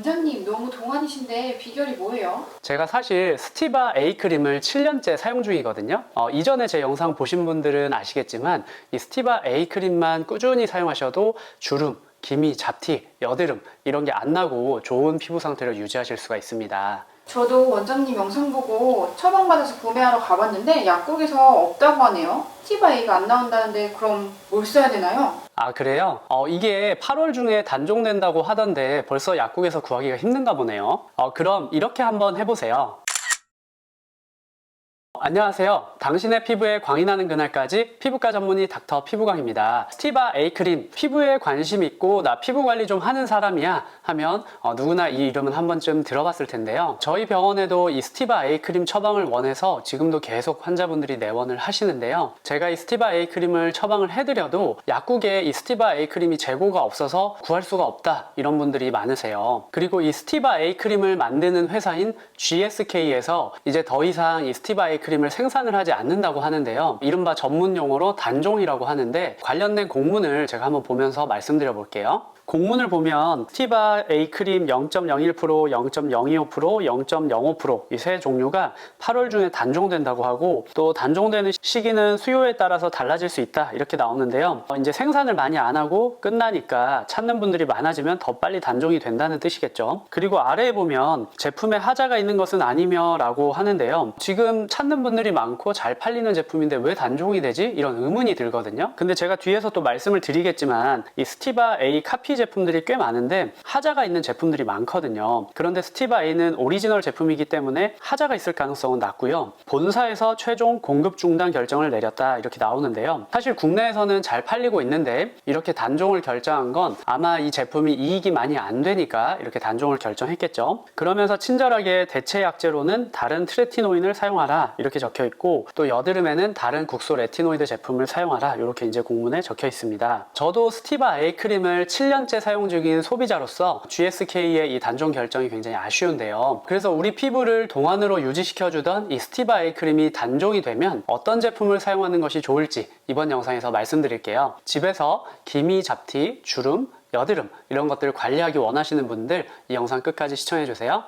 원장님 너무 동안이신데 비결이 뭐예요? 제가 사실 스티바 A 크림을 7년째 사용 중이거든요. 이전에 제 영상 보신 분들은 아시겠지만 이 스티바 A 크림만 꾸준히 사용하셔도 주름, 기미, 잡티, 여드름 이런 게 안 나고 좋은 피부 상태를 유지하실 수가 있습니다. 저도 원장님 영상 보고 처방받아서 구매하러 가봤는데 약국에서 없다고 하네요. 스티바 A가 안 나온다는데 그럼 뭘 써야 되나요? 아, 그래요? 이게 8월 중에 단종된다고 하던데 벌써 약국에서 구하기가 힘든가 보네요. 그럼 이렇게 한번 해보세요. 안녕하세요. 당신의 피부에 광이 나는 그날까지 피부과 전문의 닥터 피부광입니다. 스티바 A 크림, 피부에 관심 있고 나 피부 관리 좀 하는 사람이야 하면 누구나 이 이름은 한 번쯤 들어봤을 텐데요. 저희 병원에도 이 스티바 A 크림 처방을 원해서 지금도 계속 환자분들이 내원을 하시는데요. 제가 이 스티바 A 크림을 처방을 해드려도 약국에 이 스티바 A 크림이 재고가 없어서 구할 수가 없다 이런 분들이 많으세요. 그리고 이 스티바 A 크림을 만드는 회사인 GSK에서 이제 더 이상 이 스티바 A 크림을 생산을 하지 않는다고 하는데요. 이른바 전문 용어로 단종이라고 하는데 관련된 공문을 제가 한번 보면서 말씀드려 볼게요. 공문을 보면 스티바 A 크림 0.01%, 0.025%, 0.05% 이 세 종류가 8월 중에 단종된다고 하고 또 단종되는 시기는 수요에 따라서 달라질 수 있다 이렇게 나오는데요. 이제 생산을 많이 안 하고 끝나니까 찾는 분들이 많아지면 더 빨리 단종이 된다는 뜻이겠죠. 그리고 아래에 보면 제품에 하자가 있는 것은 아니며 라고 하는데요. 지금 찾는 분들이 많고 잘 팔리는 제품인데 왜 단종이 되지? 이런 의문이 들거든요. 근데 제가 뒤에서 또 말씀을 드리겠지만 이 스티바 A 카피 제품들이 꽤 많은데 하자가 있는 제품들이 많거든요. 그런데 스티바 A는 오리지널 제품이기 때문에 하자가 있을 가능성은 낮고요. 본사에서 최종 공급 중단 결정을 내렸다 이렇게 나오는데요. 사실 국내에서는 잘 팔리고 있는데 이렇게 단종을 결정한 건 아마 이 제품이 이익이 많이 안 되니까 이렇게 단종을 결정했겠죠. 그러면서 친절하게 대체 약제로는 다른 트레티노인을 사용하라 이렇게 적혀 있고 또 여드름에는 다른 국소 레티노이드 제품을 사용하라 이렇게 이제 공문에 적혀 있습니다. 저도 스티바 A 크림을 7년째 사용 중인 소비자로서 GSK의 이 단종 결정이 굉장히 아쉬운데요. 그래서 우리 피부를 동안으로 유지시켜주던 이 스티바 A 크림이 단종이 되면 어떤 제품을 사용하는 것이 좋을지 이번 영상에서 말씀드릴게요. 집에서 기미, 잡티, 주름, 여드름 이런 것들을 관리하기 원하시는 분들 이 영상 끝까지 시청해주세요.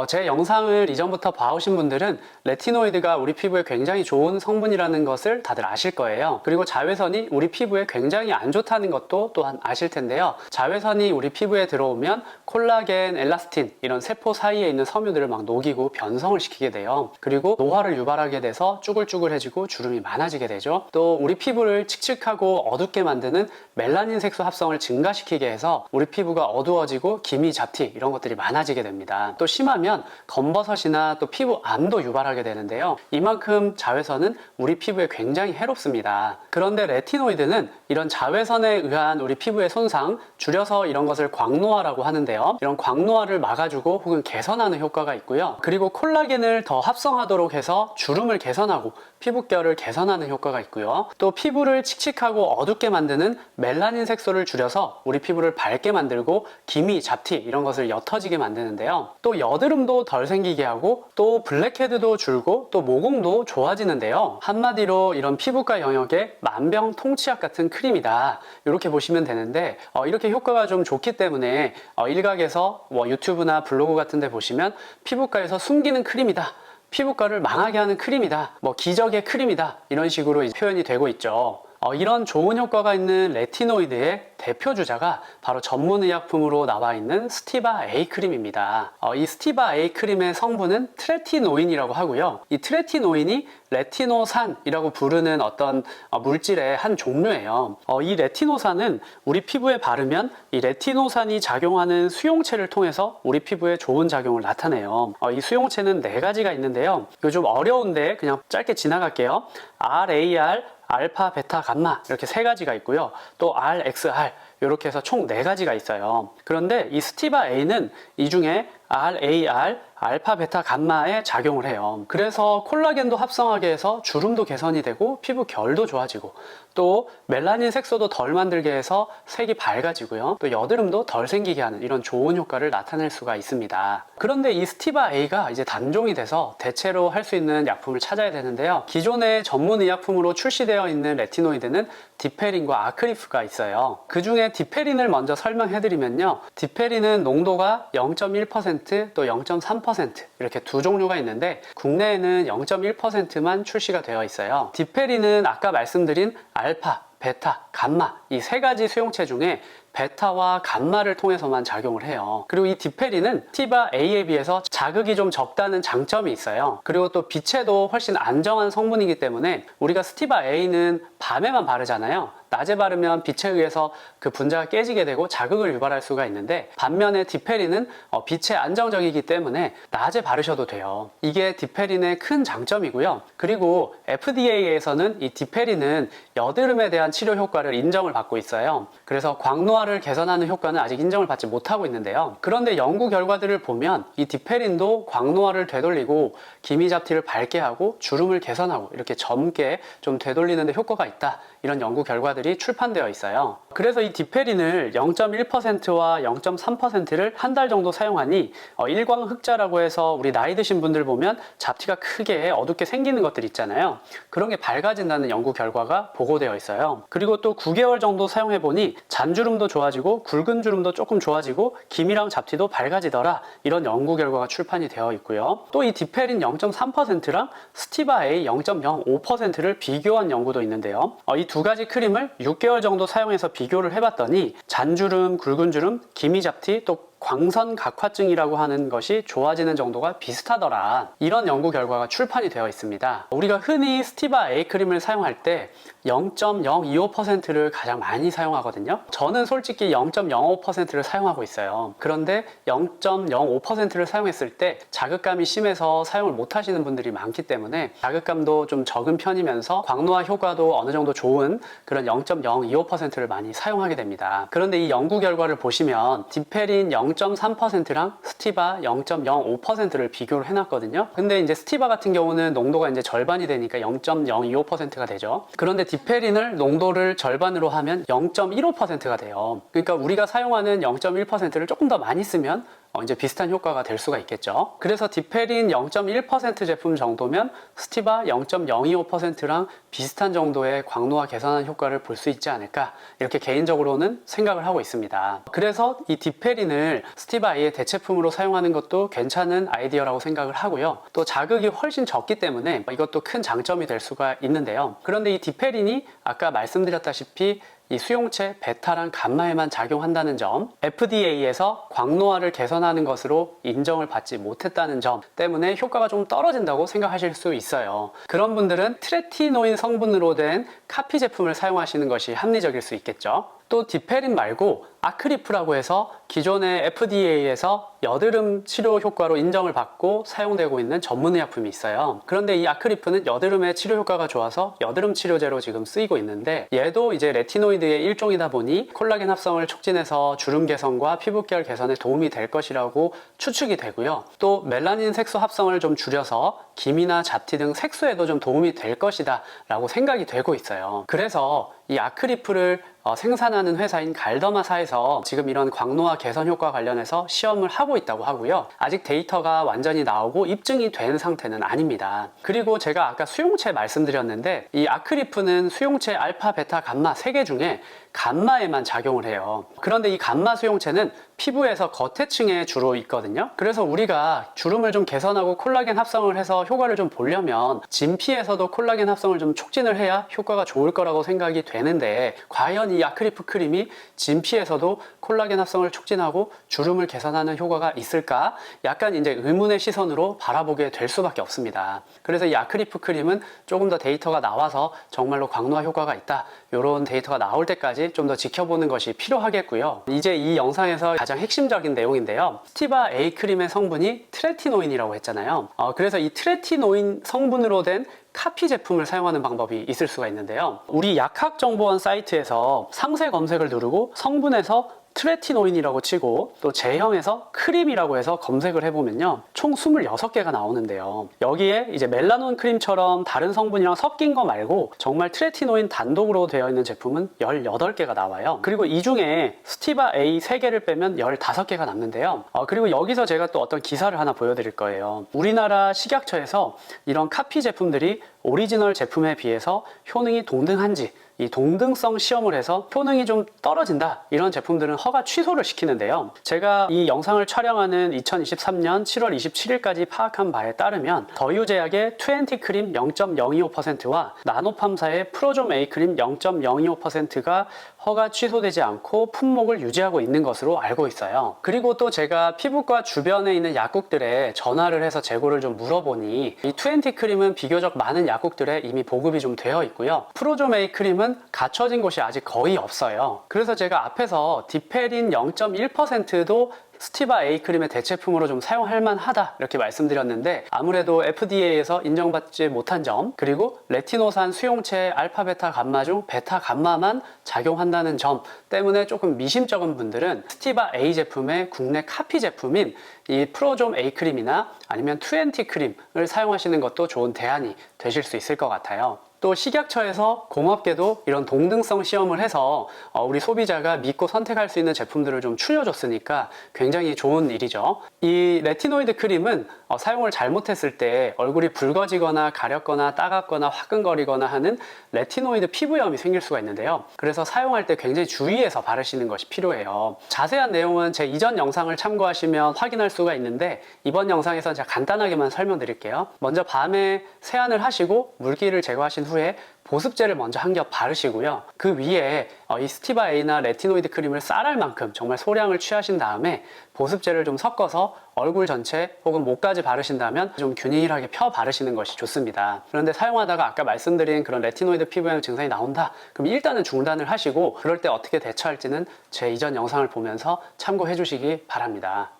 제 영상을 이전부터 봐오신 분들은 레티노이드가 우리 피부에 굉장히 좋은 성분이라는 것을 다들 아실 거예요. 그리고 자외선이 우리 피부에 굉장히 안 좋다는 것도 또한 아실 텐데요. 자외선이 우리 피부에 들어오면 콜라겐, 엘라스틴 이런 세포 사이에 있는 섬유들을 막 녹이고 변성을 시키게 돼요. 그리고 노화를 유발하게 돼서 쭈글쭈글해지고 주름이 많아지게 되죠. 또 우리 피부를 칙칙하고 어둡게 만드는 멜라닌 색소 합성을 증가시키게 해서 우리 피부가 어두워지고 기미, 잡티 이런 것들이 많아지게 됩니다. 또 심하면 검버섯이나 또 피부암도 유발하게 되는데요. 이만큼 자외선은 우리 피부에 굉장히 해롭습니다. 그런데 레티노이드는 이런 자외선에 의한 우리 피부의 손상, 줄여서 이런 것을 광노화라고 하는데요. 이런 광노화를 막아주고 혹은 개선하는 효과가 있고요. 그리고 콜라겐을 더 합성하도록 해서 주름을 개선하고 피부결을 개선하는 효과가 있고요. 또 피부를 칙칙하고 어둡게 만드는 멜라닌 색소를 줄여서 우리 피부를 밝게 만들고 기미, 잡티 이런 것을 옅어지게 만드는데요. 또 여드름도 덜 생기게 하고 또 블랙헤드도 줄고 또 모공도 좋아지는데요. 한마디로 이런 피부과 영역의 만병통치약 같은 크림이다 이렇게 보시면 되는데 이렇게 효과가 좀 좋기 때문에 일각에서 유튜브나 블로그 같은 데 보시면 피부과에서 숨기는 크림이다, 피부과를 망하게 하는 크림이다, 기적의 크림이다 이런 식으로 표현이 되고 있죠. 이런 좋은 효과가 있는 레티노이드의 대표 주자가 바로 전문의약품으로 나와 있는 스티바 A 크림입니다. 이 스티바 A 크림의 성분은 트레티노인이라고 하고요. 이 트레티노인이 레티노산이라고 부르는 어떤 물질의 한 종류예요. 이 레티노산은 우리 피부에 바르면 이 레티노산이 작용하는 수용체를 통해서 우리 피부에 좋은 작용을 나타내요. 이 수용체는 4가지가 있는데요. 이거 좀 어려운데 그냥 짧게 지나갈게요. RAR, 알파, 베타, 감마 이렇게 3가지가 있고요. 또 RXR 이렇게 해서 총 4가지가 있어요. 그런데 이 스티바 A는 이 중에 RAR, 알파, 베타, 감마에 작용을 해요. 그래서 콜라겐도 합성하게 해서 주름도 개선이 되고 피부 결도 좋아지고 또 멜라닌 색소도 덜 만들게 해서 색이 밝아지고요. 또 여드름도 덜 생기게 하는 이런 좋은 효과를 나타낼 수가 있습니다. 그런데 이 스티바 A가 이제 단종이 돼서 대체로 할 수 있는 약품을 찾아야 되는데요. 기존의 전문 의약품으로 출시되어 있는 레티노이드는 디페린과 아크리프가 있어요. 그 중에 디페린을 먼저 설명해드리면요. 디페린은 농도가 0.1% 또 0.3% 이렇게 두 종류가 있는데 국내에는 0.1%만 출시가 되어 있어요. 디페린은 아까 말씀드린 알파, 베타, 감마 이 세 가지 수용체 중에 베타와 감마를 통해서만 작용을 해요. 그리고 이 디페린은 스티바 A에 비해서 자극이 좀 적다는 장점이 있어요. 그리고 또 빛에도 훨씬 안정한 성분이기 때문에 우리가 스티바 A는 밤에만 바르잖아요. 낮에 바르면 빛에 의해서 그 분자가 깨지게 되고 자극을 유발할 수가 있는데 반면에 디페린은 빛에 안정적이기 때문에 낮에 바르셔도 돼요. 이게 디페린의 큰 장점이고요. 그리고 FDA에서는 이 디페린은 여드름에 대한 치료 효과를 인정을 받고 있어요. 그래서 광노화를 개선하는 효과는 아직 인정을 받지 못하고 있는데요. 그런데 연구 결과들을 보면 이 디페린도 광노화를 되돌리고 기미잡티를 밝게 하고 주름을 개선하고 이렇게 젊게 좀 되돌리는 데 효과가 있다. 이런 연구 결과들이 출판되어 있어요. 그래서 이 디페린을 0.1%와 0.3%를 한 달 정도 사용하니 일광흑자라고 해서 우리 나이 드신 분들 보면 잡티가 크게 어둡게 생기는 것들 있잖아요. 그런 게 밝아진다는 연구 결과가 보고되어 있어요. 그리고 또 9개월 정도 사용해 보니 잔주름도 좋아지고 굵은 주름도 조금 좋아지고 기미랑 잡티도 밝아지더라. 이런 연구 결과가 출판이 되어 있고요. 또 이 디페린 0.3%랑 스티바 A 0.05%를 비교한 연구도 있는데요. 이 두 가지 크림을 6개월 정도 사용해서 비교를 해봤더니 잔주름, 굵은 주름, 기미잡티, 또 광선 각화증이라고 하는 것이 좋아지는 정도가 비슷하더라. 이런 연구 결과가 출판이 되어 있습니다. 우리가 흔히 스티바 A 크림을 사용할 때 0.025%를 가장 많이 사용하거든요. 저는 솔직히 0.05%를 사용하고 있어요. 그런데 0.05%를 사용했을 때 자극감이 심해서 사용을 못 하시는 분들이 많기 때문에 자극감도 좀 적은 편이면서 광노화 효과도 어느 정도 좋은 그런 0.025%를 많이 사용하게 됩니다. 그런데 이 연구 결과를 보시면 디페린 0.3%랑 스티바 0.05%를 비교를 해놨거든요. 근데 이제 스티바 같은 경우는 농도가 이제 절반이 되니까 0.025%가 되죠. 그런데 디페린을 농도를 절반으로 하면 0.15%가 돼요. 그러니까 우리가 사용하는 0.1%를 조금 더 많이 쓰면 이제 비슷한 효과가 될 수가 있겠죠. 그래서 디페린 0.1% 제품 정도면 스티바 0.025%랑 비슷한 정도의 광노화 개선한 효과를 볼 수 있지 않을까 이렇게 개인적으로는 생각을 하고 있습니다. 그래서 이 디페린을 스티바 A의 대체품으로 사용하는 것도 괜찮은 아이디어라고 생각을 하고요. 또 자극이 훨씬 적기 때문에 이것도 큰 장점이 될 수가 있는데요. 그런데 이 디페린이 아까 말씀드렸다시피 이 수용체 베타랑 감마에만 작용한다는 점, FDA에서 광노화를 개선하는 것으로 인정을 받지 못했다는 점 때문에 효과가 좀 떨어진다고 생각하실 수 있어요. 그런 분들은 트레티노인 성분으로 된 카피 제품을 사용하시는 것이 합리적일 수 있겠죠. 또 디페린 말고 아크리프라고 해서 기존의 FDA에서 여드름 치료 효과로 인정을 받고 사용되고 있는 전문의약품이 있어요. 그런데 이 아크리프는 여드름의 치료 효과가 좋아서 여드름 치료제로 지금 쓰이고 있는데 얘도 이제 레티노이드의 일종이다 보니 콜라겐 합성을 촉진해서 주름 개선과 피부결 개선에 도움이 될 것이라고 추측이 되고요. 또 멜라닌 색소 합성을 좀 줄여서 기미나 잡티 등 색소에도 좀 도움이 될 것이다 라고 생각이 되고 있어요. 그래서 이 아크리프를 생산하는 회사인 갈더마사에서 지금 이런 광노화 개선 효과 관련해서 시험을 하고 있다고 하고요. 아직 데이터가 완전히 나오고 입증이 된 상태는 아닙니다. 그리고 제가 아까 수용체 말씀드렸는데 이 아크리프는 수용체 알파, 베타, 감마 3개 중에 감마에만 작용을 해요. 그런데 이 감마 수용체는 피부에서 겉에 층에 주로 있거든요. 그래서 우리가 주름을 좀 개선하고 콜라겐 합성을 해서 효과를 좀 보려면 진피에서도 콜라겐 합성을 좀 촉진을 해야 효과가 좋을 거라고 생각이 되는데 과연 이 아크리프 크림이 진피에서도 콜라겐 합성을 촉진하고 주름을 개선하는 효과가 있을까? 약간 이제 의문의 시선으로 바라보게 될 수밖에 없습니다. 그래서 이 아크리프 크림은 조금 더 데이터가 나와서 정말로 광노화 효과가 있다. 이런 데이터가 나올 때까지 좀 더 지켜보는 것이 필요하겠고요. 이제 이 영상에서 가장 핵심적인 내용인데요. 스티바 A 크림의 성분이 트레티노인이라고 했잖아요. 그래서 이 트레티노인 성분으로 된 카피 제품을 사용하는 방법이 있을 수가 있는데요. 우리 약학정보원 사이트에서 상세 검색을 누르고 성분에서 트레티노인이라고 치고 또 제형에서 크림이라고 해서 검색을 해보면요. 총 26개가 나오는데요. 여기에 이제 멜라논 크림처럼 다른 성분이랑 섞인 거 말고 정말 트레티노인 단독으로 되어 있는 제품은 18개가 나와요. 그리고 이 중에 스티바 A 3개를 빼면 15개가 남는데요. 그리고 여기서 제가 또 어떤 기사를 하나 보여드릴 거예요. 우리나라 식약처에서 이런 카피 제품들이 오리지널 제품에 비해서 효능이 동등한지 이 동등성 시험을 해서 효능이 좀 떨어진다, 이런 제품들은 허가 취소를 시키는데요. 제가 이 영상을 촬영하는 2023년 7월 27일까지 파악한 바에 따르면 더유제약의 20크림 0.025%와 나노팜사의 프로좀 A크림 0.025%가 허가 취소되지 않고 품목을 유지하고 있는 것으로 알고 있어요. 그리고 또 제가 피부과 주변에 있는 약국들에 전화를 해서 재고를 좀 물어보니 이 20크림은 비교적 많은 약국들에 이미 보급이 좀 되어 있고요. 프로좀 A크림은 갖춰진 곳이 아직 거의 없어요. 그래서 제가 앞에서 디페린 0.1%도 스티바 A크림의 대체품으로 좀 사용할 만하다 이렇게 말씀드렸는데, 아무래도 FDA에서 인정받지 못한 점, 그리고 레티노산 수용체 알파 베타 감마 중 베타 감마만 작용한다는 점 때문에 조금 미심쩍은 분들은 스티바 A 제품의 국내 카피 제품인 이 프로좀 A크림이나 아니면 20크림을 사용하시는 것도 좋은 대안이 되실 수 있을 것 같아요. 또 식약처에서 고맙게도 이런 동등성 시험을 해서 우리 소비자가 믿고 선택할 수 있는 제품들을 좀 추려줬으니까 굉장히 좋은 일이죠. 이 레티노이드 크림은 사용을 잘못했을 때 얼굴이 붉어지거나 가렵거나 따갑거나 화끈거리거나 하는 레티노이드 피부염이 생길 수가 있는데요. 그래서 사용할 때 굉장히 주의해서 바르시는 것이 필요해요. 자세한 내용은 제 이전 영상을 참고하시면 확인할 수가 있는데, 이번 영상에서 제가 간단하게만 설명드릴게요. 먼저 밤에 세안을 하시고 물기를 제거하신 후에 보습제를 먼저 한 겹 바르시고요. 그 위에 이 스티바 A나 레티노이드 크림을 쌀알 만큼 정말 소량을 취하신 다음에 보습제를 좀 섞어서 얼굴 전체 혹은 목까지 바르신다면 좀 균일하게 펴 바르시는 것이 좋습니다. 그런데 사용하다가 아까 말씀드린 그런 레티노이드 피부염 증상이 나온다, 그럼 일단은 중단을 하시고 그럴 때 어떻게 대처할지는 제 이전 영상을 보면서 참고해 주시기 바랍니다.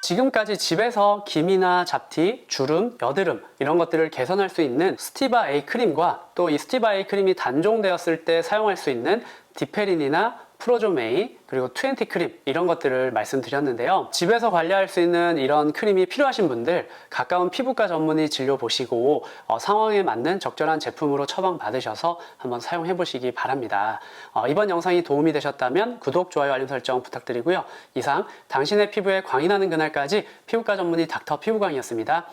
지금까지 집에서 기미나 잡티, 주름, 여드름 이런 것들을 개선할 수 있는 스티바 A 크림과 또 이 스티바 A 크림이 단종되었을 때 사용할 수 있는 디페린이나 프로좀 A, 그리고 20크림 이런 것들을 말씀드렸는데요. 집에서 관리할 수 있는 이런 크림이 필요하신 분들 가까운 피부과 전문의 진료 보시고 상황에 맞는 적절한 제품으로 처방 받으셔서 한번 사용해 보시기 바랍니다. 이번 영상이 도움이 되셨다면 구독, 좋아요, 알림 설정 부탁드리고요. 이상 당신의 피부에 광이 나는 그날까지 피부과 전문의 닥터 피부광이었습니다.